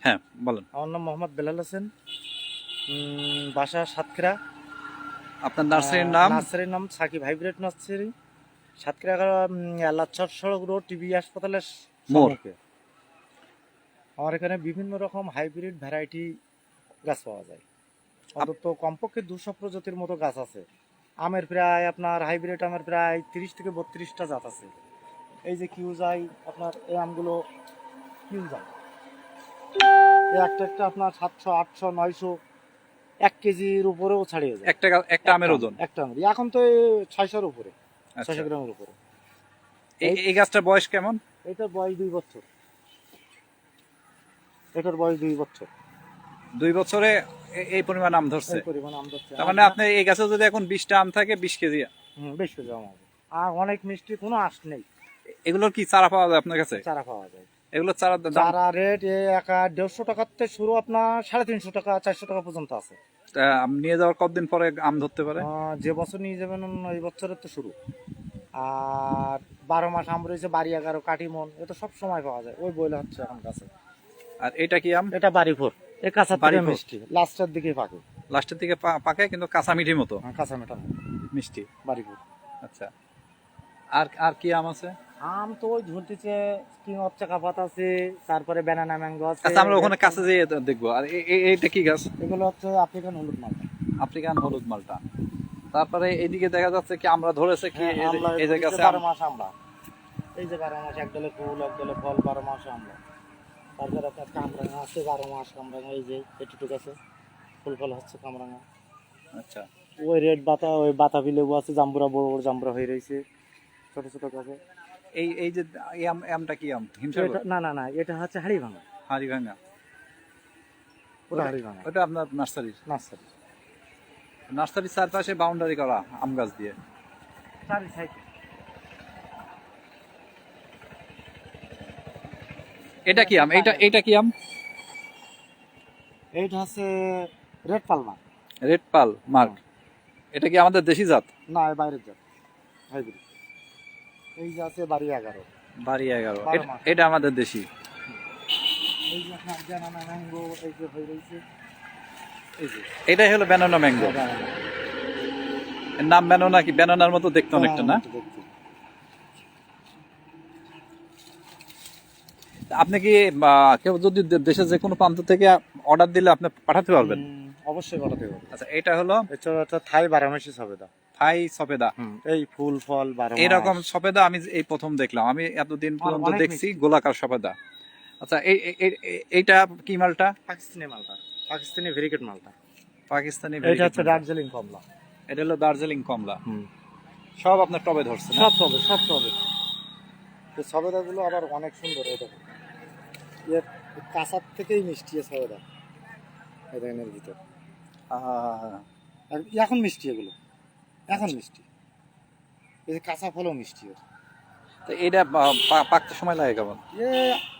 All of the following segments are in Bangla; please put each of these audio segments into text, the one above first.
হ্যাঁ বলেন। আমার নাম মোহাম্মদ বেলাল হোসেন, বাসা সাতক্ষীরা। আপনার নার্সারির নাম? নার্সারির নাম সাকিব হাইব্রিড নার্সারি, সাতক্ষীরা আল্লাহচর সড়ক রোড টিবি হাসপাতালের মোড়। সম্মুখে। আমার এখানে বিভিন্ন রকম হাইব্রিড ভ্যারাইটি গাছ পাওয়া যায়। অন্তত কমপক্ষে 200 প্রজাতির মতো গাছ আছে। আমের প্রায় আপনার হাইব্রিড আমের প্রায় 30 থেকে 32টা জাত আছে। এই যে কিউজাই, আপনার এই আমগুলো কিউজাই, একটা একটা আপনার 700, 800, 900, 1 কেজির উপরেও ছাড়িয়ে যায় একটা আমের ওজন। একটা আমের এখন তো 600-র উপরে, 600 গ্রামের উপরে। এই গাছটার বয়স কেমন? এটার বয়স 2 বছর। এটার বয়স 2 বছর। 2 বছরে এই পরিমাণ আম ধরছে? এই পরিমাণ আম ধরছে। তার মানে আপনি এই গাছে যদি এখন 20টা আম থাকে 20 কেজি। 20 কেজি আম হবে। আর অনেক মিষ্টি, কোনো আঁশ নেই। এগুলোর কি চারা পাওয়া যায় আপনার কাছে? চারা পাওয়া যায়। এগুলোর চারার দাম? চারা রেট 150 টাকার থেকে শুরু, আপনার 350 টাকা, 400 টাকা পর্যন্ত আছে। নিয়ে যাওয়ার কতদিন পরে আম ধরতে পারে? যে বছর নিয়ে যাবেন ওই বছরের তো শুরু। আর 12 মাস আম রয়েছে, বাড়ি 11, কাটিমন, এটা সব সময় পাওয়া যায়। ওই বইলে হচ্ছে এখন গাছে। আর এটা কি আম? এটা বাড়িফোর। এই কাঁচা থেকে মিষ্টি, লাস্টের দিকে পাকে। লাস্টের দিকে পাকে, কিন্তু কাঁচা মিঠি মতো। কাঁচা মেটা মিষ্টি বাড়িফোর। আচ্ছা, আর আর কি আম আছে? আম তো ওই ঝুলতেছে, কিং অফ চাকাপাত আছে, তারপরে ব্যানানা ম্যাঙ্গো আছে। আচ্ছা, আমরা ওখানে কাছে যেয়ে দেখবো। আর এইটা কি গাছ? এগুলো হচ্ছে আফ্রিকান হলুদ মালটা। আফ্রিকান হলুদ মালটা। তারপরে এইদিকে দেখা যাচ্ছে কি আমরা ধরেছে কি, এই যে গাছে 12 মাস আমরা, এই যে 12 মাস, এক দলে ফুল এক দলে ফল, 12 মাস আমরা। তারপরে আপনার কামরাঙা আছে 12 মাস কামরাঙা, এই যে এটুটুক আছে, ফুল ফল হচ্ছে কামরাঙা। আচ্ছা, ওই রেড বাতা, ওই বাতাবি লেবু আছে, জাম্বুরা বড় বড় জাম্বুরা হয়ে রয়েছে, ছোট ছোট গাছে। এই যে এই আমটা কি আম? হিমসাগর? না না না, এটা হচ্ছে হাড়ি ভাঙা। হাড়ি ভাঙা? ওটা হাড়ি ভাঙা। ওটা আপনার নার্সারির? নার্সারি। নার্সারির চারপাশে বাউন্ডারি করা আম গাছ দিয়ে। চারি সাইড। এটা কি আম? এটা কি আম? এইটা হচ্ছে রেড পালমা। রেড পাল মার্ক। এটা কি আমাদের দেশি জাত? না, বাইরের জাত, হাইব্রিড। এই যে আছে বাড়ি 11। বাড়ি 11। এটা আমাদের দেশি। এই যে আপনার ব্যানানা ম্যাঙ্গো, এই যে হয়ে রয়েছে, এই যে এটাই হলো ব্যানানা ম্যাঙ্গো। এর নাম ব্যানানা, কি ব্যানানার মতো দেখতে অনেকটা, না? আপনি কি কেউ যদি দেশের যে কোনো প্রান্ত থেকে অর্ডার দিলে আপনি পাঠাতে পারবেন? অবশ্যই পাঠাতে পারবো। আচ্ছা, এটা হলো এটা থাই বারমাসি সবেদা। থাই সফেদা। এই ফুল ফল 12 মাস। এরকম সফেদা আমি এই প্রথম দেখলাম। আমি এতদিন পর্যন্ত অনেক দেখছি মিষ্টি। গোলাকার সফেদা। আচ্ছা, এইটা কি মালটা? পাকিস্তানি মালটা, পাকিস্তানি ভেরিকেট মালটা। পাকিস্তানি। এটা হচ্ছে দার্জিলিং কমলা। এটা হলো দার্জিলিং কমলা। সব আপনার টবে ধরছে? সব টবে, সব টবে। এই সবেদাগুলো আবার অনেক সুন্দর। এটা এর কাঁচার থেকেই মিষ্টি সবেদা, এটা এর ভিতর। আর এখন মিষ্টি, এগুলো এখন মিষ্টি। এই যে কাঁচা ফলও মিষ্টি। তো এটা পাকতে সময় লাগে কেমন?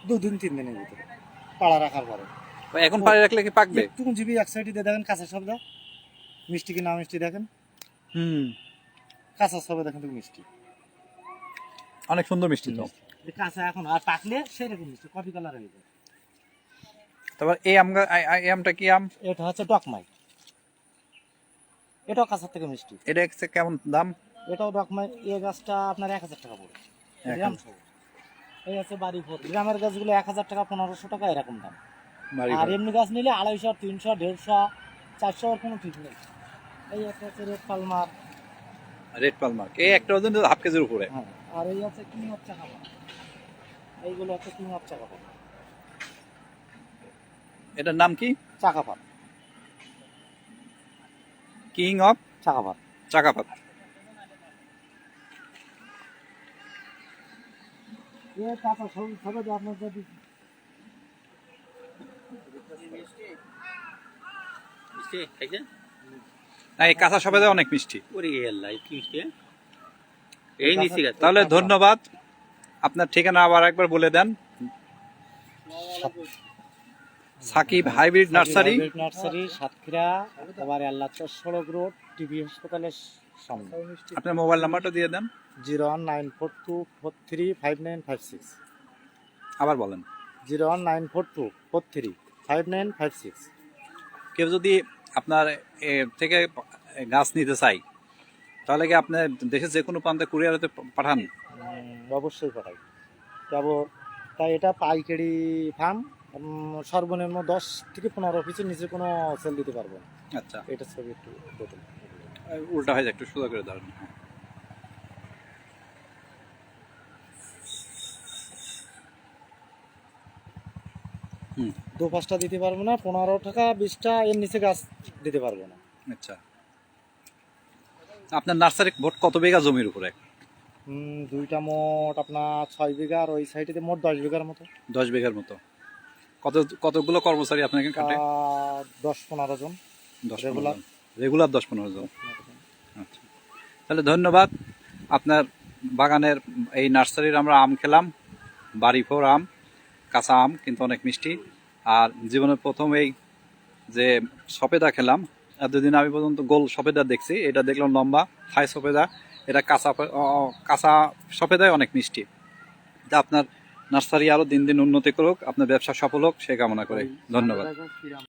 2 দিন 3 দিনের ভিতরে পাড়া রাখার পরে। এখন পাড়ে রাখলে কি পাকবে? একটু জিবি এক সাইডে দিয়ে দেখেন কাঁচা সবেদা মিষ্টি কি না মিষ্টি দেখেন। কাঁচা সবেদা কিন্তু মিষ্টি, অনেক সুন্দর মিষ্টি তো। কাঁচা এখন, আর পাকলে সেরকম মিষ্টি, কফি কালার হয়ে যায়। তারপর এই আমটা কি আম? এটা হচ্ছে ডকমাই। এটাও কাঁচার থেকে মিষ্টি। এটা কেমন দাম? এটাও ডকমাই। এই গাছটা আপনার 1000 টাকা পড়ে গ্রাম সহ। এই আছে বাড়ি ভোর, গ্রামের গাছগুলো 1000 টাকা, 1500 টাকা এরকম দাম। আর এমনি গাছ নিলে 250, 300, 150, 400 এর কোনো ঠিক নেই। এই একটা হচ্ছে রেড পালমার। রেড পালমার এই একটা ওজন হাফ কেজির উপরে। আর এই হচ্ছে কিং অফ চাকাপাত। এইগুলো হচ্ছে কিং অফ চাকাপাত। এটার নাম কি? চাকাপাত। কিং অফ চাকাপাত। চাকাপাত। এই কাঁচা সবেদা আপনার যদি এই কাঁচা সবেদা অনেক মিষ্টি। তাহলে ধন্যবাদ। আপনার ঠিকানা আবার একবার বলে দেন। সাকিব হাইব্রিড নার্সারি, সাতক্ষীরা, এবারে আল্লাহচর সড়ক রোড টিবি হাসপাতালের সামনে। আপনার মোবাইল নাম্বারটা দিয়ে দেন। 01942435956। আবার বলেন। 0194243 5956। কেউ যদি আপনার থেকে গাছ নিতে চাই তাহলে কি আপনি দেশের যে কোনো প্রান্তে কুরিয়ারে পাঠান? অবশ্যই পাঠাই যাবো। তাই এটা পাইকারি ফার্ম, সর্বনিম্ন 10 থেকে 15 পিসের নিচে কোনো সেল দিতে পারবো না। আচ্ছা, এটা ছবি একটু দেখুন। উল্টা হয়ে যায়, একটু সোজা করে ধরেন। হুম, 2-5টা দিতে পারবো না, 15 টাকা 20টা এর নিচে গাছ দিতে পারবো না। আচ্ছা। আপনার নার্সারি মোট কত বিঘা জমির উপরে? দুইটা মোট আপনার 6 বিঘা, আর ওই সাইডে মোট 10 বিঘার মতো। 10 বিঘার মতো। কতগুলো কর্মচারী আপনাকে কাটে? 10-15 জন 10 রেগুলার। রেগুলার 10-15 জন। আচ্ছা, তাহলে ধন্যবাদ। আপনার বাগানের এই নার্সারির আমরা আম খেলাম, বাড়ি ফোর আম, কাঁচা আম কিন্তু অনেক মিষ্টি। আর জীবনের প্রথম এই যে সফেদা খেলাম, এতদিন আমি পর্যন্ত গোল সফেদা দেখছি, এটা দেখলাম লম্বা থাই সফেদা। এটা কাঁচা সফেদায় অনেক মিষ্টি। তা আপনার নার্সারি আরো দিন দিন উন্নতি করুক, আপনার ব্যবসা সফল হোক সে কামনা করে ধন্যবাদ।